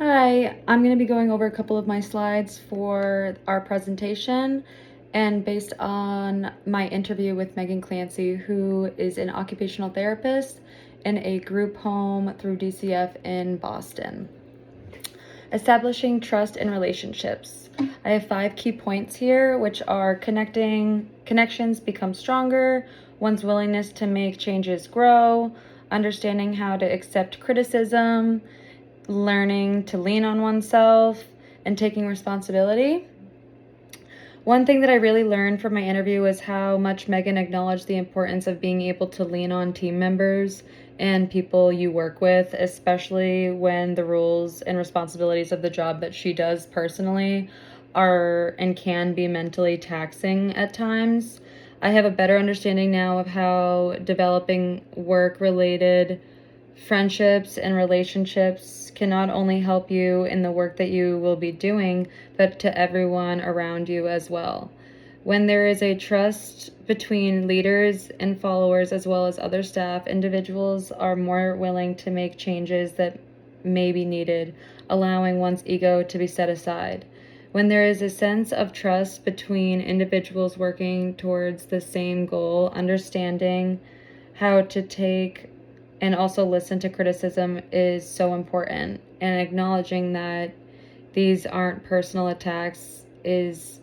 Hi, I'm going to be going over a couple of my slides for our presentation, and based on my interview with Megan Clancy, who is an occupational therapist in a group home through DCF in Boston. Establishing trust in relationships. I have 5 key points here, which are connections become stronger, one's willingness to make changes grow, understanding how to accept criticism, learning to lean on oneself, and taking responsibility. One thing that I really learned from my interview was how much Megan acknowledged the importance of being able to lean on team members and people you work with, especially when the rules and responsibilities of the job that she does personally are and can be mentally taxing at times. I have a better understanding now of how developing work-related friendships and relationships can not only help you in the work that you will be doing, but to everyone around you as well. When there is a trust between leaders and followers, as well as other staff, individuals are more willing to make changes that may be needed, allowing one's ego to be set aside. When there is a sense of trust between individuals working towards the same goal, understanding how to take and also listen to criticism is so important, and acknowledging that these aren't personal attacks is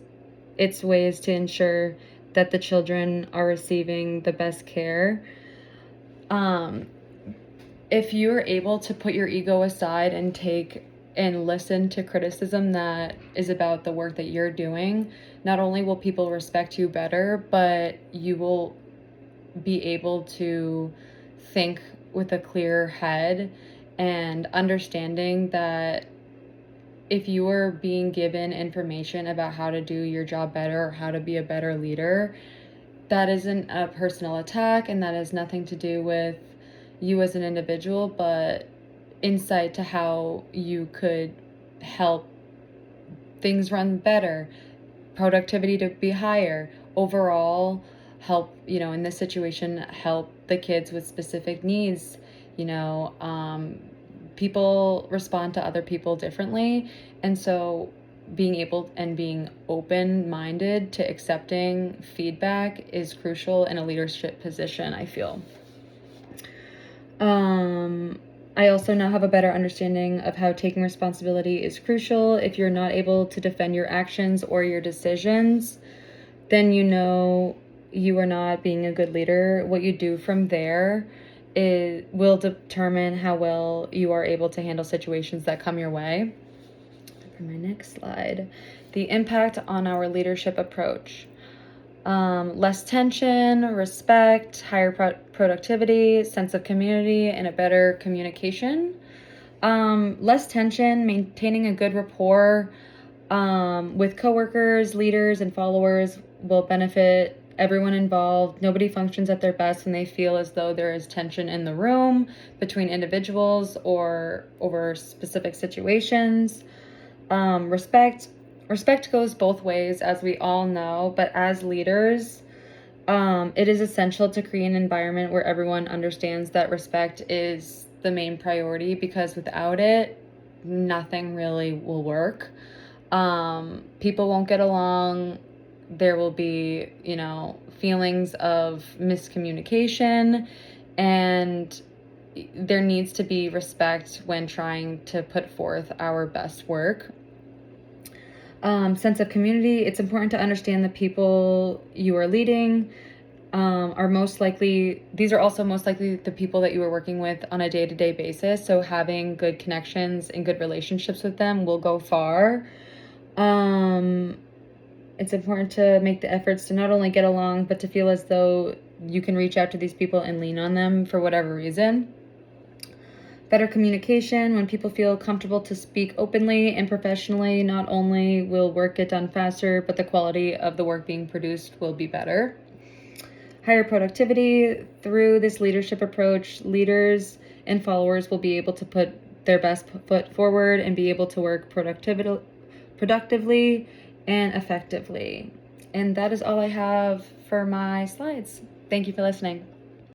its ways to ensure that the children are receiving the best care. If you're able to put your ego aside and take and listen to criticism that is about the work that you're doing, not only will people respect you better, but you will be able to think with a clear head and understanding that if you are being given information about how to do your job better or how to be a better leader, that isn't a personal attack and that has nothing to do with you as an individual, but insight to how you could help things run better, productivity to be higher, overall help, in this situation, help the kids with specific needs. People respond to other people differently, and so being able and being open-minded to accepting feedback is crucial in a leadership position, I feel. I also now have a better understanding of how taking responsibility is crucial. If you're not able to defend your actions or your decisions, then you are not being a good leader. What you do from there will determine how well you are able to handle situations that come your way. For my next slide, the impact on our leadership approach. Less tension, respect, higher productivity, sense of community, and a better communication. Less tension, maintaining a good rapport with coworkers, leaders, and followers will benefit everyone involved. Nobody functions at their best when they feel as though there is tension in the room between individuals or over specific situations. Respect goes both ways, as we all know, but as leaders, it is essential to create an environment where everyone understands that respect is the main priority, because without it, nothing really will work. People won't get along. There will be, feelings of miscommunication, and there needs to be respect when trying to put forth our best work. Sense of community. It's important to understand the people you are leading these are also most likely the people that you are working with on a day-to-day basis. So having good connections and good relationships with them will go far. It's important to make the efforts to not only get along, but to feel as though you can reach out to these people and lean on them for whatever reason. Better communication. When people feel comfortable to speak openly and professionally, not only will work get done faster, but the quality of the work being produced will be better. Higher productivity. Through this leadership approach, leaders and followers will be able to put their best foot forward and be able to work productively and effectively. And that is all I have for my slides. Thank you for listening.